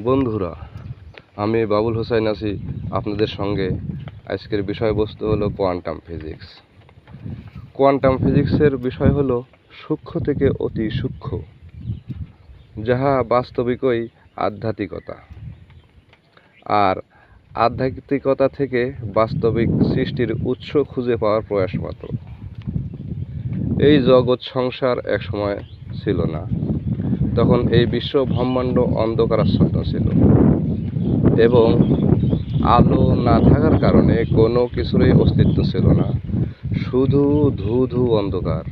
বন্ধুরা, আমি বাবুল হোসেন আছি আপনাদের সঙ্গে। আজকের বিষয়বস্তু হলো কোয়ান্টাম ফিজিক্স। কোয়ান্টাম ফিজিক্সের বিষয় হলো সূক্ষ্ম থেকে অতি সূক্ষ্ম, যাহা বাস্তবিকই আধ্যাত্মিকতা, আর আধ্যাত্মিকতা থেকে বাস্তবিক সৃষ্টির উৎস খুঁজে পাওয়ার প্রয়াস মাত্র। এই জগৎ সংসার একসময় ছিল না, তখন এই বিশ্ব ব্রহ্মাণ্ড অন্ধকারাচ্ছন্ন ছিল এবং আলো না থাকার কারণে কোনো কিছুরই অস্তিত্ব ছিল না। শুধু ধূ ধূ অন্ধকার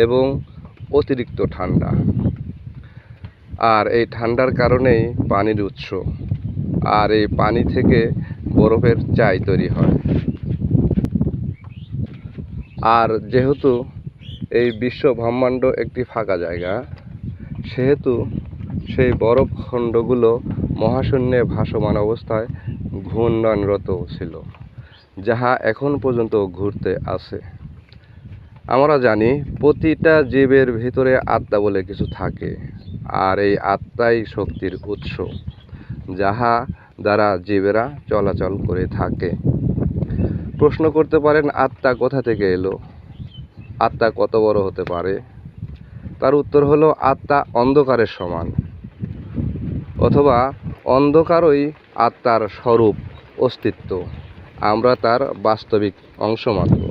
এবং অতিরিক্ত ঠান্ডা। আর এই ঠান্ডার কারণেই পানির উৎস, আর এই পানি থেকে বরফের চাই তৈরি হয়। আর যেহেতু এই বিশ্ব ব্রহ্মাণ্ড একটি ফাঁকা জায়গা, সেহেতু সেই বরফ খণ্ডগুলো মহাশূন্যে ভাসমান অবস্থায় ঘূর্ণনরত ছিল, যাহা এখন পর্যন্ত ঘুরতে আছে। আমরা জানি প্রতিটা জীবের ভিতরে আত্মা বলে কিছু থাকে, আর এই আত্মাই শক্তির উৎস, যাহা দ্বারা জীবেরা চলাচল করে থাকে। প্রশ্ন করতে পারেন, আত্মা কোথা থেকে এলো? আত্মা কত বড় হতে পারে? তার উত্তর হলো, আত্মা অন্ধকারের সমান, অথবা অন্ধকারই আত্মার স্বরূপ, অস্তিত্ব। আমরা তার বাস্তবিক অংশ মাত্র।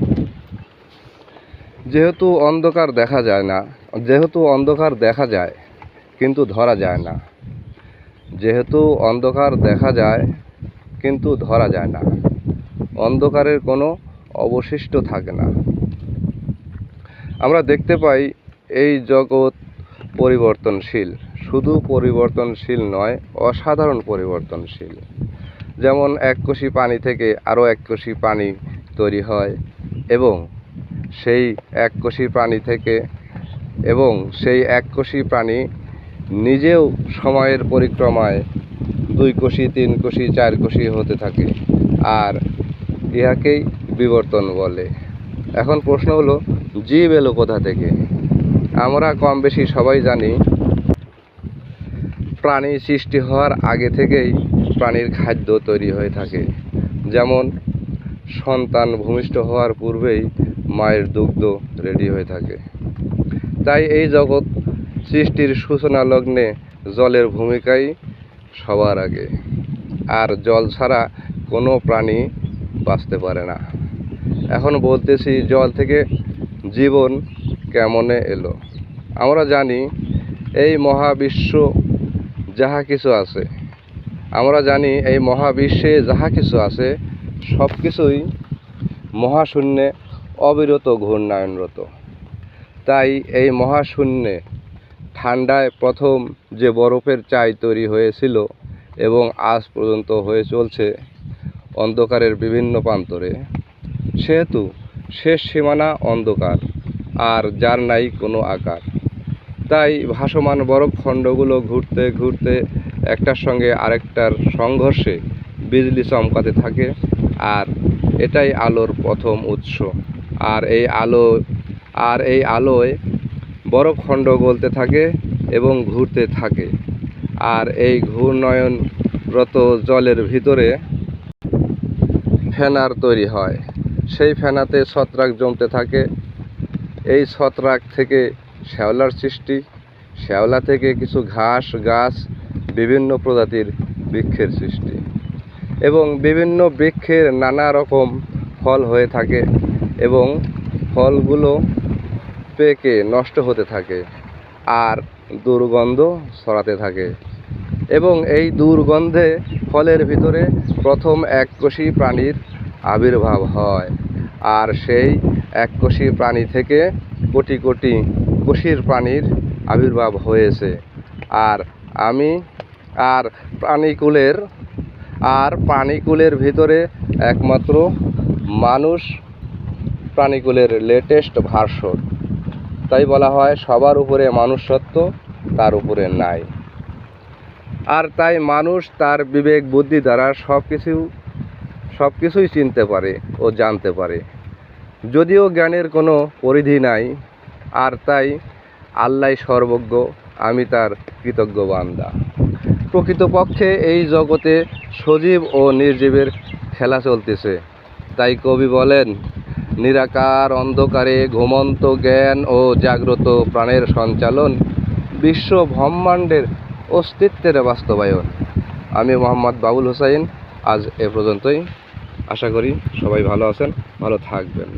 যেহেতু অন্ধকার দেখা যায় কিন্তু ধরা যায় না, অন্ধকারের কোনো অবশিষ্ট থাকে না। আমরা দেখতে পাই এই জগৎ পরিবর্তনশীল, শুধু পরিবর্তনশীল নয়, অসাধারণ পরিবর্তনশীল। যেমন এককোষী পানি থেকে আরও এককোষী পানি তৈরি হয়, এবং সেই এককোষী প্রাণী নিজেও সময়ের পরিক্রমায় 2 কোষী, 3 কোষী, 4 কোষী হতে থাকে, আর ইহাকেই বিবর্তন বলে। এখন প্রশ্ন হলো, জীব এলো কোথা থেকে? আমরা কম বেশি সবাই জানি, প্রাণী সৃষ্টি হওয়ার আগে থেকেই প্রাণীর খাদ্য তৈরি হয়ে থাকে। যেমন সন্তান ভূমিষ্ঠ হওয়ার পূর্বেই মায়ের দুগ্ধ রেডি হয়ে থাকে। তাই এই জগৎ সৃষ্টির সূচনা লগ্নে জলের ভূমিকাই সবার আগে, আর জল ছাড়া কোনো প্রাণী বাঁচতে পারে না। এখন বলতেছি, জল থেকে জীবন কেমনে এলো? আমরা জানি এই মহাবিশ্বে যাহা কিছু আছে সব কিছুই মহাশূন্যে অবিরত ঘূর্ণায়নরত। তাই এই মহাশূন্যে ঠান্ডায় প্রথম যে বরফের চাই তৈরি হয়েছিল এবং আজ পর্যন্ত হয়ে চলছে অন্ধকারের বিভিন্ন প্রান্তরে, সেহেতু শেষ সীমানা অন্ধকার, আর যার নাই কোনো আকার। তাই ভাসমান বরফ খণ্ডগুলো ঘুরতে ঘুরতে একটার সঙ্গে আরেকটার সংঘর্ষে বিজলি চমকাতে থাকে, আর এটাই আলোর প্রথম উৎস। আর এই আলোয় বরফ খণ্ড গলতে থাকে এবং ঘুরতে থাকে, আর এই ঘূর্ণায়নরত জলের ভিতরে ফেনার তৈরি হয়। সেই ফেনাতে ছত্রাক জমতে থাকে। এই ছত্রাক থেকে শ্যাওলার সৃষ্টি, শ্যাওলা থেকে কিছু ঘাস, গাছ, বিভিন্ন প্রজাতির বৃক্ষের সৃষ্টি, এবং বিভিন্ন বৃক্ষের নানা রকম ফল হয়ে থাকে, এবং ফলগুলো পেকে নষ্ট হতে থাকে আর দুর্গন্ধ ছড়াতে থাকে। এবং এই দুর্গন্ধে ফলের ভিতরে প্রথম এককোষী প্রাণীর আবির্ভাব হয়, আর সেই এককোষী প্রাণী থেকে কোটি কোটি কোষীর প্রাণীর আবির্ভাব হয়েছে। আর প্রাণীকুলের ভিতরে একমাত্র মানুষ প্রাণীকুলের লেটেস্ট ভার্সন। তাই বলা হয়, সবার উপরে মানুষত্ব, তার উপরে নাই। আর তাই মানুষ তার বিবেক বুদ্ধি দ্বারা সব কিছুই চিনতে পারে ও জানতে পারে, যদিও জ্ঞানের কোনো পরিধি নাই। আর তাই আল্লাহ সর্বজ্ঞ, আমি তার কৃতজ্ঞ বান্দা। প্রকৃতপক্ষে এই জগতে সজীব ও নির্জীবের খেলা চলতেছে। তাই কবি বলেন, নিরাকার অন্ধকারে ঘুমন্ত জ্ঞান ও জাগ্রত প্রাণের সঞ্চালন, বিশ্ব ব্রহ্মাণ্ডের অস্তিত্বের বাস্তবায়ন। আমি মোহাম্মদ বাবুল হোসাইন, আজ এ পর্যন্তই। আশা করি সবাই ভালো আছেন, ভালো থাকবেন।